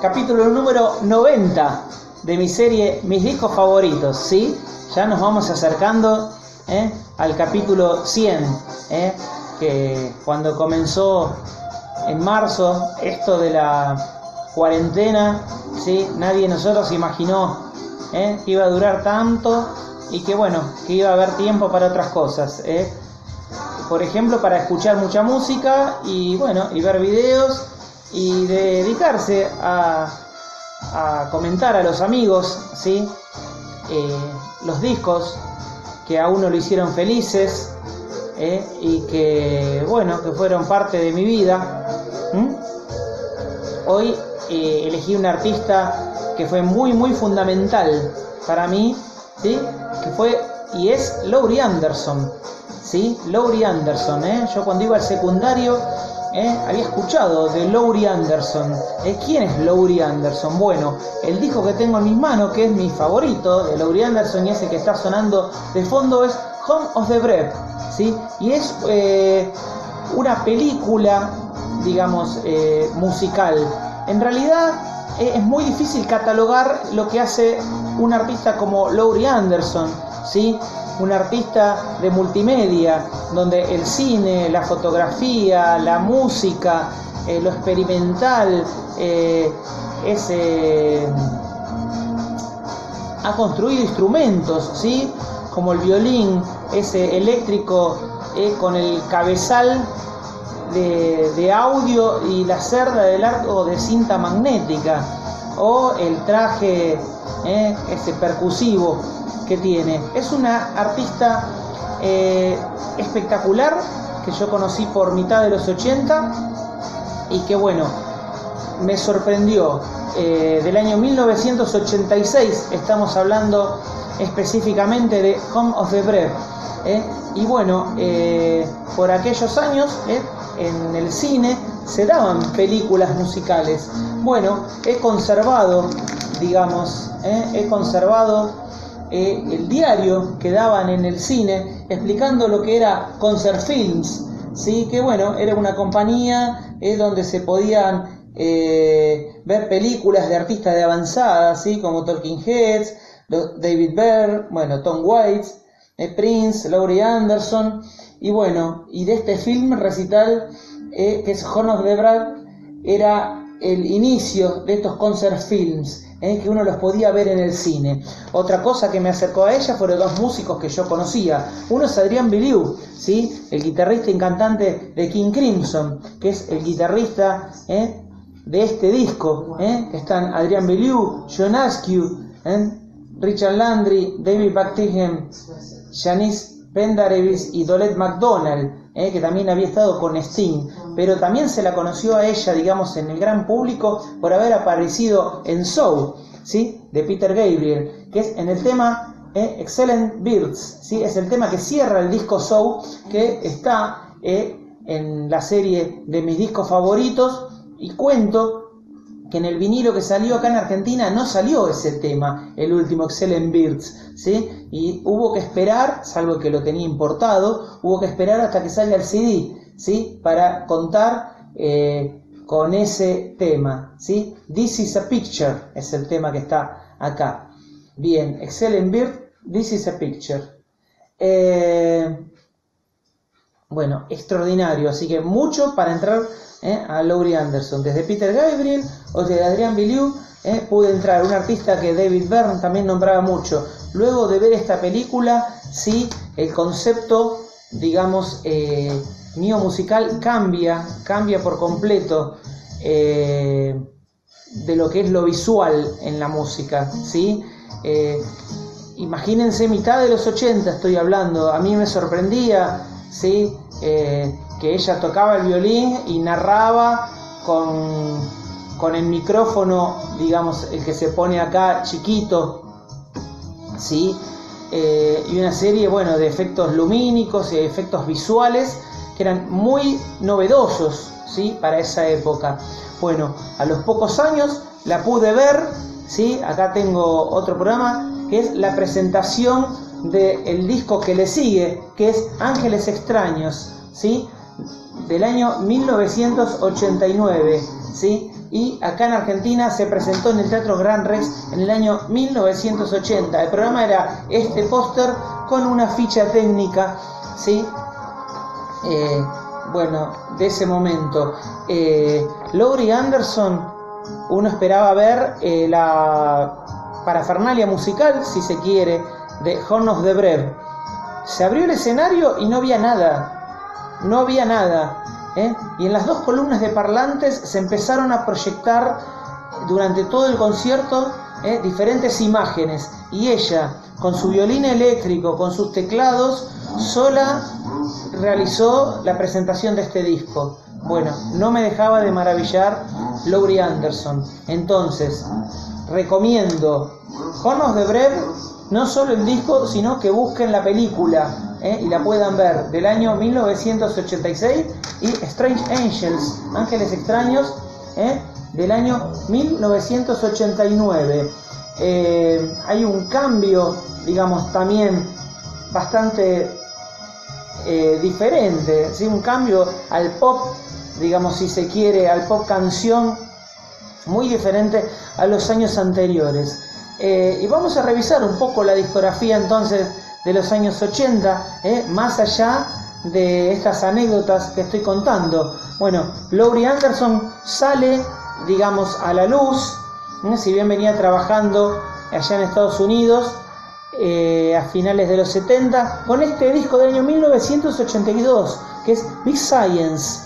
capítulo número 90 de mi serie Mis discos favoritos, ¿sí? Ya nos vamos acercando al capítulo 100, que cuando comenzó en marzo esto de la cuarentena, ¿sí? Nadie de nosotros imaginó que iba a durar tanto y que bueno, que iba a haber tiempo para otras cosas, por ejemplo, para escuchar mucha música y bueno, y ver videos y dedicarse a comentar a los amigos, ¿sí? Los discos que a uno lo hicieron felices, y que bueno, que fueron parte de mi vida. Hoy elegí un artista que fue muy fundamental para mí, ¿sí? Que fue y es Laurie Anderson, ¿sí? Laurie Anderson, yo cuando iba al secundario había escuchado de Laurie Anderson. ¿Quién es Laurie Anderson? Bueno, el disco que tengo en mis manos, que es mi favorito de Laurie Anderson y ese que está sonando de fondo, es Home of the Brave, ¿sí? Y es una película, digamos, musical. En realidad es muy difícil catalogar lo que hace un artista como Laurie Anderson, ¿sí? Un artista de multimedia, donde el cine, la fotografía, la música, lo experimental, ha construido instrumentos, ¿sí? Como el violín, ese eléctrico con el cabezal de audio y la cerda del arco de cinta magnética, o el traje ese percusivo que tiene. Es una artista espectacular que yo conocí por mitad de los 80 y que bueno, me sorprendió. Del año 1986 estamos hablando específicamente de Home of the Brave, y bueno, por aquellos años en el cine se daban películas musicales. Bueno, he conservado, digamos, el diario que daban en el cine explicando lo que era Concert Films, ¿sí? Que bueno, era una compañía donde se podían ver películas de artistas de avanzada, ¿sí? Como Talking Heads, David Byrne, bueno, Tom Waits, Prince, Laurie Anderson, y bueno, y de este film recital que es Home of the Brave, era el inicio de estos concert films, que uno los podía ver en el cine. Otra cosa que me acercó a ella fueron dos músicos que yo conocía. Uno es Adrian Belew, ¿sí? El guitarrista y cantante de King Crimson, que es el guitarrista de este disco, que están Adrian Belew, John Askew, Richard Landry, David Buckingham, Janice Pendarevis y Dolette McDonald, que también había estado con Sting, pero también se la conoció a ella, digamos, en el gran público por haber aparecido en Soul, ¿sí? De Peter Gabriel, que es en el tema Excellent Birds, ¿sí? Es el tema que cierra el disco Soul, que está en la serie de mis discos favoritos, y cuento que en el vinilo que salió acá en Argentina no salió ese tema, el último Excellent Birds, ¿sí? Y hubo que esperar, salvo que lo tenía importado, hubo que esperar hasta que salga el CD, ¿sí? Para contar con ese tema, ¿sí? This is a Picture es el tema que está acá. Bien, Excellent Bird, This is a Picture. Bueno, extraordinario, así que mucho para entrar a Laurie Anderson. Desde Peter Gabriel o de Adrian Belew pude entrar. Un artista que David Byrne también nombraba mucho. Luego de ver esta película, sí, el concepto, digamos, mío musical cambia por completo de lo que es lo visual en la música, ¿sí? Imagínense, mitad de los 80 estoy hablando. A mí me sorprendía, ¿sí? Que ella tocaba el violín y narraba con el micrófono, digamos, el que se pone acá chiquito, ¿sí? Y una serie, bueno, de efectos lumínicos y efectos visuales que eran muy novedosos, ¿sí? Para esa época. Bueno, a los pocos años la pude ver, ¿sí? Acá tengo otro programa que es la presentación del disco que le sigue, que es Ángeles Extraños, ¿sí? Del año 1989, ¿sí? y acá en Argentina se presentó en el Teatro Gran Rex en el año 1980. El programa era este póster con una ficha técnica, ¿sí? Bueno, de ese momento. Laurie Anderson, uno esperaba ver la parafernalia musical, si se quiere, de Horn of the Bread. Se abrió el escenario y no había nada, y en las dos columnas de parlantes se empezaron a proyectar durante todo el concierto diferentes imágenes, y ella, con su violín eléctrico, con sus teclados, sola realizó la presentación de este disco. Bueno, no me dejaba de maravillar Laurie Anderson. Entonces, recomiendo Horn of the Bread, no solo el disco, sino que busquen la película y la puedan ver, del año 1986, y Strange Angels, Ángeles Extraños, del año 1989. Hay un cambio, digamos, también bastante diferente, ¿sí? Un cambio al pop, digamos, si se quiere, al pop canción, muy diferente a los años anteriores. Y vamos a revisar un poco la discografía entonces de los años 80, más allá de estas anécdotas que estoy contando. Bueno, Laurie Anderson sale, digamos, a la luz, si bien venía trabajando allá en Estados Unidos a finales de los 70, con este disco del año 1982, que es Big Science,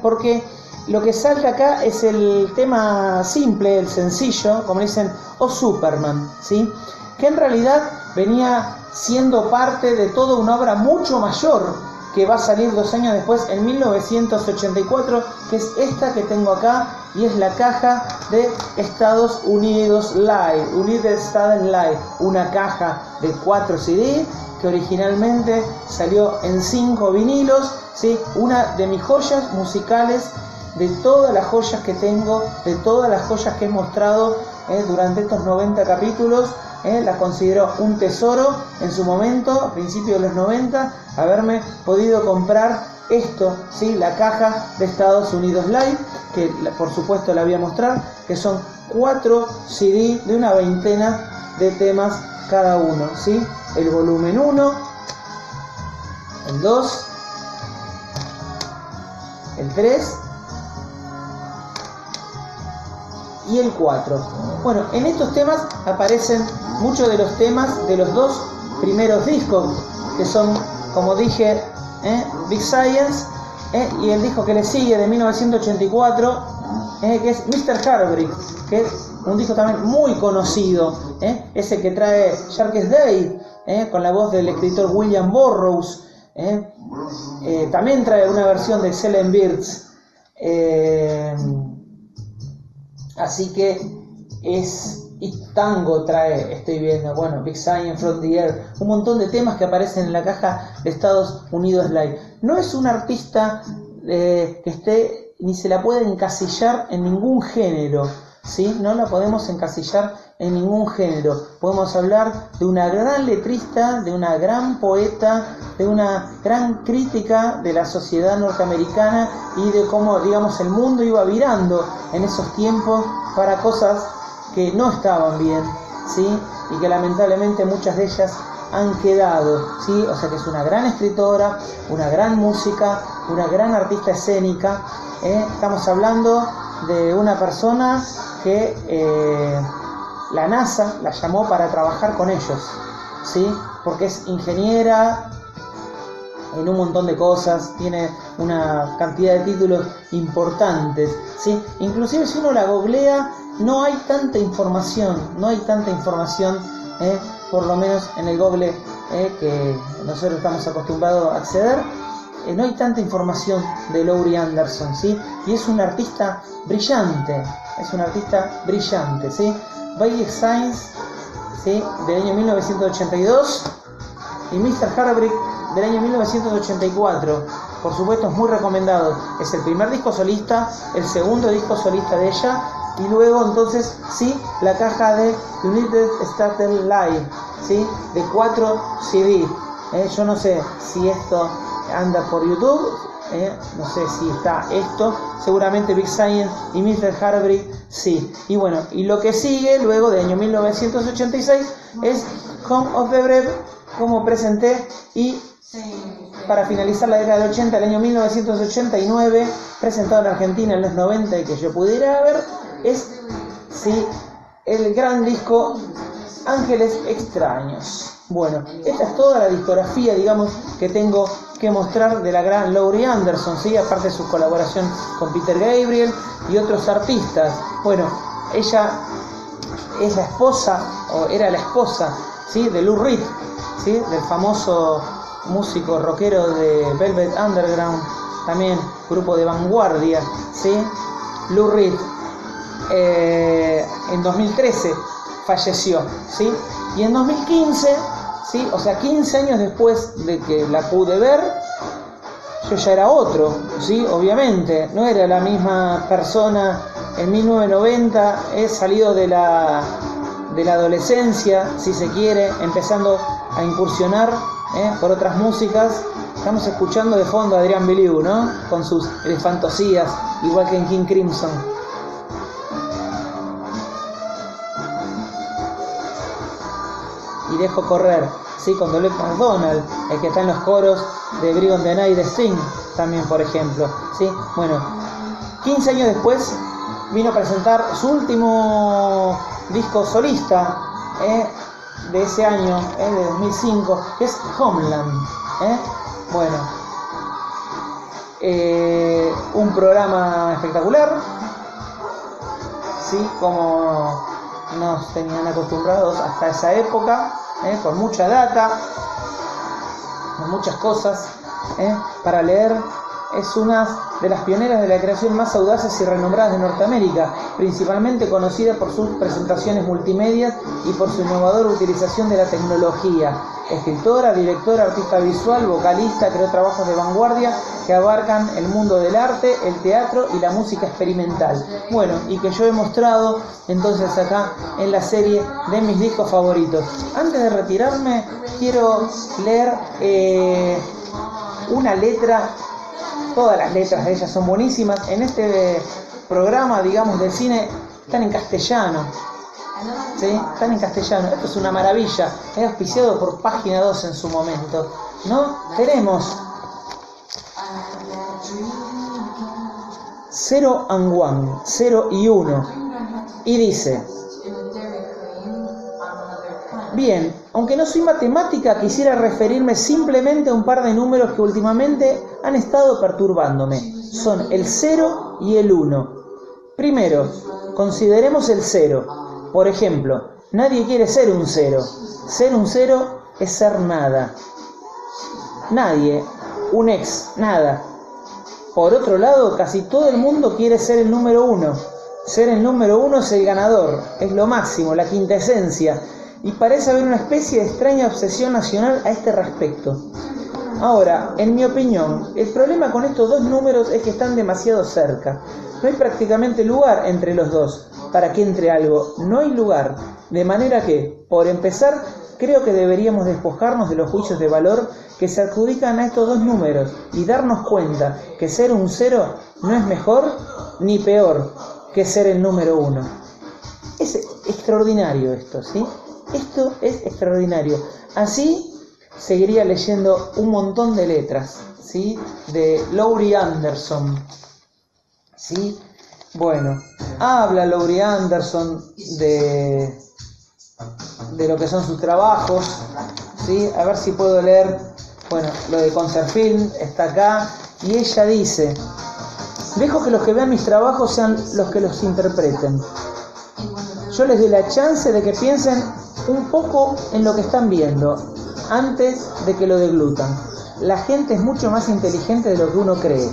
porque lo que salta acá es el tema simple, el sencillo, como dicen, o Superman, ¿sí? Que en realidad venía siendo parte de toda una obra mucho mayor que va a salir 2 años después, en 1984, que es esta que tengo acá, y es la caja de Estados Unidos Live, United States Live, una caja de 4 CD que originalmente salió en 5 vinilos, ¿sí? Una de mis joyas musicales, de todas las joyas que tengo, de todas las joyas que he mostrado durante estos 90 capítulos, la considero un tesoro en su momento, a principios de los 90, haberme podido comprar esto, ¿sí? La caja de Estados Unidos Live, que por supuesto la voy a mostrar, que son 4 CD de una veintena de temas cada uno, ¿sí? El volumen 1, el 2, el 3 y el 4. Bueno, en estos temas aparecen muchos de los temas de los 2 primeros discos, que son, como dije, Big Science, y el disco que le sigue, de 1984, que es Mr. Heartbreak, que es un disco también muy conocido, ese que trae Shark's Day, con la voz del escritor William Burroughs. También trae una versión de Helen Birds. Así que y tango trae, estoy viendo, bueno, Big Science, From the Air, un montón de temas que aparecen en la caja de Estados Unidos Live. No es un artista que esté, ni se la puede encasillar en ningún género, ¿sí? No la podemos encasillar en ningún género. Podemos hablar de una gran letrista, de una gran poeta, de una gran crítica de la sociedad norteamericana y de cómo, digamos, el mundo iba virando en esos tiempos para cosas que no estaban bien, ¿sí? Y que lamentablemente muchas de ellas han quedado, ¿sí? O sea que es una gran escritora, una gran música, una gran artista escénica. Estamos hablando de una persona que la NASA la llamó para trabajar con ellos, ¿sí? Porque es ingeniera en un montón de cosas, tiene una cantidad de títulos importantes, ¿sí? Inclusive si uno la googlea, no hay tanta información, por lo menos en el Google que nosotros estamos acostumbrados a acceder, no hay tanta información de Laurie Anderson, ¿sí? Y es una artista brillante, ¿sí? Basic Science, ¿sí? Del año 1982, y Mr. Heartbreak del año 1984. Por supuesto, es muy recomendado. Es el primer disco solista, el segundo disco solista de ella, y luego entonces sí, la caja de United States Live, ¿sí? De 4 CD. Yo no sé si esto anda por YouTube, no sé si está esto, seguramente Big Science y Mr. Harbury, sí. Y bueno, y lo que sigue luego del año 1986 es Home of the Brave, como presenté, y para finalizar la década del 80, el año 1989, presentado en Argentina en los 90 y que yo pudiera ver, es sí, el gran disco Ángeles Extraños. Bueno, esta es toda la discografía, digamos, que tengo que mostrar de la gran Laurie Anderson, ¿sí? Aparte de su colaboración con Peter Gabriel y otros artistas. Bueno, ella es la esposa, o era la esposa, ¿sí? De Lou Reed, ¿sí? Del famoso músico rockero de Velvet Underground, también grupo de vanguardia, ¿sí? Lou Reed en 2013 falleció, ¿sí? Y en 2015, ¿sí? O sea, 15 años después de que la pude ver, yo ya era otro, ¿sí? Obviamente, no era la misma persona en 1990, he salido de la adolescencia, si se quiere, empezando a incursionar por otras músicas. Estamos escuchando de fondo a Adrián Belew, ¿no? Con sus fantasías, igual que en King Crimson. Y dejo correr, ¿sí? Con Dolet McDonald, el que está en los coros de Bring On The Night de Sting, también, por ejemplo, ¿sí? Bueno, 15 años después vino a presentar su último disco solista de ese año, de 2005, que es Homeland. Bueno, un programa espectacular, ¿sí? Como nos tenían acostumbrados hasta esa época, con mucha data, con muchas cosas para leer. Es una de las pioneras de la creación más audaces y renombradas de Norteamérica, principalmente conocida por sus presentaciones multimedia y por su innovadora utilización de la tecnología. Escritora, directora, artista visual, vocalista, creó trabajos de vanguardia que abarcan el mundo del arte, el teatro y la música experimental. Bueno, y que yo he mostrado entonces acá en la serie de mis discos favoritos. Antes de retirarme, quiero leer una letra. Todas las letras de ellas son buenísimas. En este programa, digamos, del cine, están en castellano, ¿sí? Están en castellano. Esto es una maravilla. Es auspiciado por Página 2 en su momento, ¿no? Tenemos 0 and 1, 0 y 1. Y dice: bien, aunque no soy matemática, quisiera referirme simplemente a un par de números que últimamente han estado perturbándome. Son el 0 y el 1. Primero, consideremos el 0. Por ejemplo, nadie quiere ser un 0. Ser un 0 es ser nada. Nadie, un ex, nada. Por otro lado, casi todo el mundo quiere ser el número 1. Ser el número 1 es el ganador, es lo máximo, la quintesencia. Y parece haber una especie de extraña obsesión nacional a este respecto. Ahora, en mi opinión, el problema con estos dos números es que están demasiado cerca. No hay prácticamente lugar entre los dos para que entre algo. No hay lugar. De manera que, por empezar, creo que deberíamos despojarnos de los juicios de valor que se adjudican a estos dos números y darnos cuenta que ser un 0 no es mejor ni peor que ser el número 1. Es extraordinario esto, ¿sí? Esto es extraordinario. Así seguiría leyendo un montón de letras, ¿sí? De Laurie Anderson, ¿sí? Bueno, habla Laurie Anderson de lo que son sus trabajos, ¿sí? A ver si puedo leer. Bueno, lo de Concert Film está acá. Y ella dice: dejo que los que vean mis trabajos sean los que los interpreten. Yo les doy la chance de que piensen un poco en lo que están viendo antes de que lo deglutan. La gente es mucho más inteligente de lo que uno cree.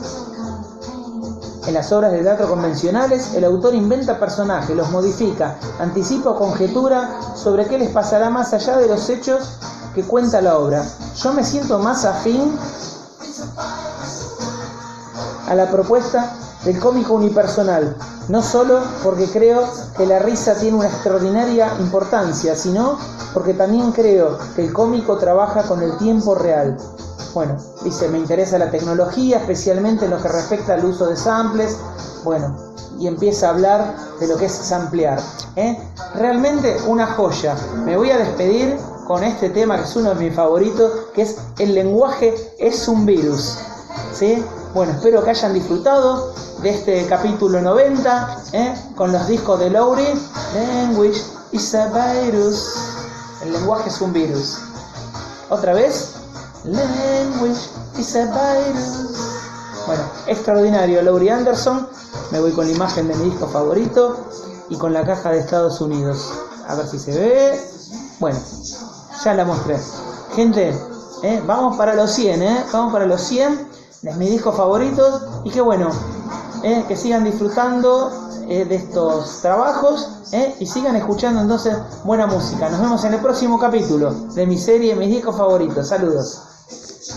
En las obras de teatro convencionales, el autor inventa personajes, los modifica, anticipa o conjetura sobre qué les pasará más allá de los hechos que cuenta la obra. Yo me siento más afín a la propuesta del cómico unipersonal, no solo porque creo que la risa tiene una extraordinaria importancia, sino porque también creo que el cómico trabaja con el tiempo real. Bueno, dice, me interesa la tecnología, especialmente en lo que respecta al uso de samples. Bueno, y empieza a hablar de lo que es samplear. Realmente una joya. Me voy a despedir con este tema que es uno de mis favoritos, que es el lenguaje es un virus. ¿Sí? Bueno, espero que hayan disfrutado de este capítulo 90, con los discos de Lowry. Language is a virus. El lenguaje es un virus. Otra vez. Language is a virus. Bueno, extraordinario, Laurie Anderson. Me voy con la imagen de mi disco favorito y con la caja de Estados Unidos. A ver si se ve. Bueno, ya la mostré. Gente, vamos para los 100, vamos para los 100. Es mi disco favorito. Y qué bueno, que sigan disfrutando de estos trabajos, y sigan escuchando entonces buena música. Nos vemos en el próximo capítulo de mi serie Mis discos favoritos. Saludos.